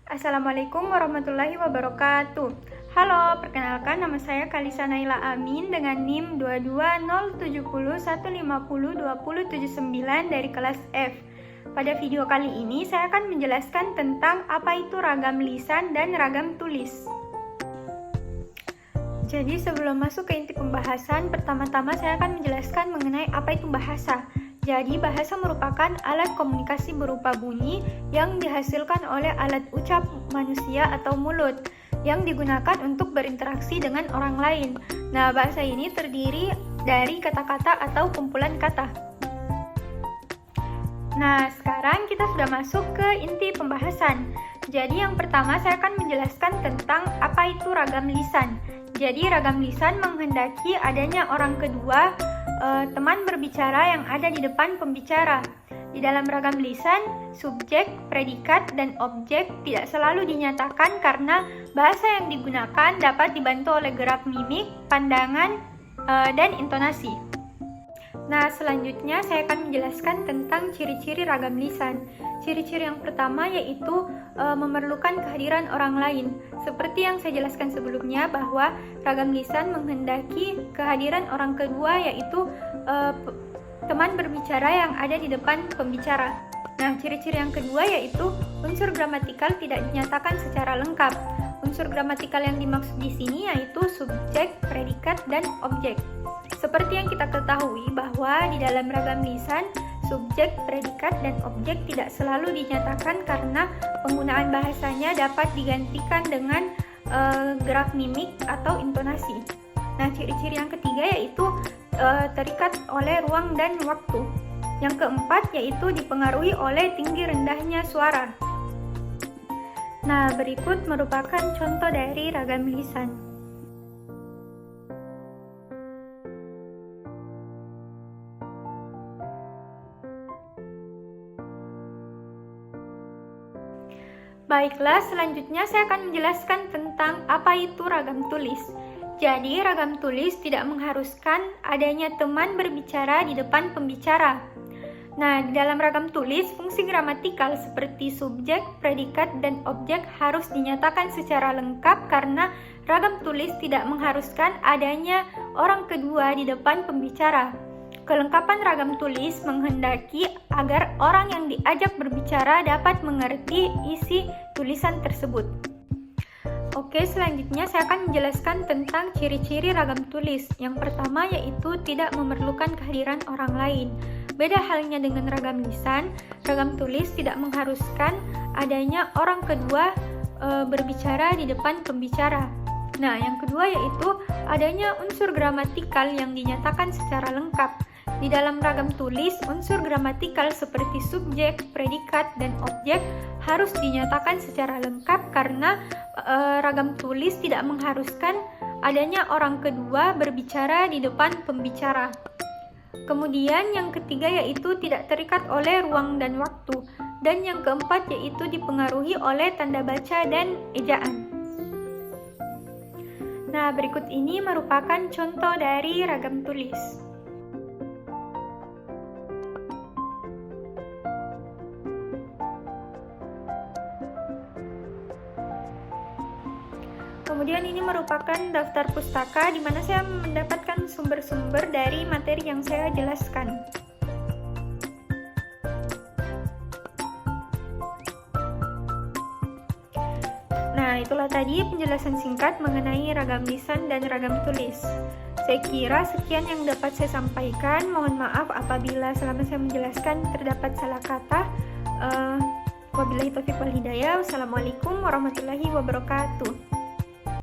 Assalamualaikum warahmatullahi wabarakatuh. Halo, perkenalkan nama saya Kalisa Naila Amin dengan NIM 22070150279 dari kelas F. Pada video kali ini saya akan menjelaskan tentang apa itu ragam lisan dan ragam tulis. Jadi sebelum masuk ke inti pembahasan, pertama-tama saya akan menjelaskan mengenai apa itu bahasa. Jadi bahasa merupakan alat komunikasi berupa bunyi yang dihasilkan oleh alat ucap manusia atau mulut yang digunakan untuk berinteraksi dengan orang lain. Nah, bahasa ini terdiri dari kata-kata atau kumpulan kata. Nah, sekarang kita sudah masuk ke inti pembahasan. Jadi yang pertama saya akan menjelaskan tentang apa itu ragam lisan. Jadi ragam lisan menghendaki adanya orang kedua, teman berbicara yang ada di depan pembicara. Di dalam ragam lisan, subjek, predikat, dan objek tidak selalu dinyatakan karena bahasa yang digunakan dapat dibantu oleh gerak mimik, pandangan, dan intonasi. Nah, selanjutnya saya akan menjelaskan tentang ciri-ciri ragam lisan. Ciri-ciri yang pertama yaitu memerlukan kehadiran orang lain. Seperti yang saya jelaskan sebelumnya bahwa ragam lisan menghendaki kehadiran orang kedua yaitu teman berbicara yang ada di depan pembicara. Nah, ciri-ciri yang kedua yaitu unsur gramatikal tidak dinyatakan secara lengkap. Unsur gramatikal yang dimaksud di sini yaitu subjek, predikat, dan objek. Seperti yang kita ketahui bahwa di dalam ragam lisan, subjek, predikat, dan objek tidak selalu dinyatakan karena penggunaan bahasanya dapat digantikan dengan gerak mimik atau intonasi. Nah, ciri-ciri yang ketiga yaitu terikat oleh ruang dan waktu. Yang keempat yaitu dipengaruhi oleh tinggi rendahnya suara. Nah, berikut merupakan contoh dari ragam lisan. Baiklah, selanjutnya saya akan menjelaskan tentang apa itu ragam tulis. Jadi, ragam tulis tidak mengharuskan adanya teman berbicara di depan pembicara. Nah, di dalam ragam tulis, fungsi gramatikal seperti subjek, predikat, dan objek harus dinyatakan secara lengkap karena ragam tulis tidak mengharuskan adanya orang kedua di depan pembicara. Kelengkapan ragam tulis menghendaki agar orang yang diajak berbicara dapat mengerti isi tulisan tersebut. Oke, selanjutnya saya akan menjelaskan tentang ciri-ciri ragam tulis. Yang pertama yaitu tidak memerlukan kehadiran orang lain. Beda halnya dengan ragam lisan, ragam tulis tidak mengharuskan adanya orang kedua berbicara di depan pembicara. Nah, yang kedua yaitu adanya unsur gramatikal yang dinyatakan secara lengkap. Di dalam ragam tulis, unsur gramatikal seperti subjek, predikat, dan objek harus dinyatakan secara lengkap karena ragam tulis tidak mengharuskan adanya orang kedua berbicara di depan pembicara. Kemudian yang ketiga yaitu tidak terikat oleh ruang dan waktu. Dan yang keempat yaitu dipengaruhi oleh tanda baca dan ejaan. Nah, berikut ini merupakan contoh dari ragam tulis. Kemudian ini merupakan daftar pustaka di mana saya mendapatkan sumber-sumber dari materi yang saya jelaskan. Nah, itulah tadi penjelasan singkat mengenai ragam lisan dan ragam tulis. Saya kira sekian yang dapat saya sampaikan. Mohon maaf apabila selama saya menjelaskan terdapat salah kata. Wabillahi taufiq wal hidayah. Wassalamualaikum warahmatullahi wabarakatuh.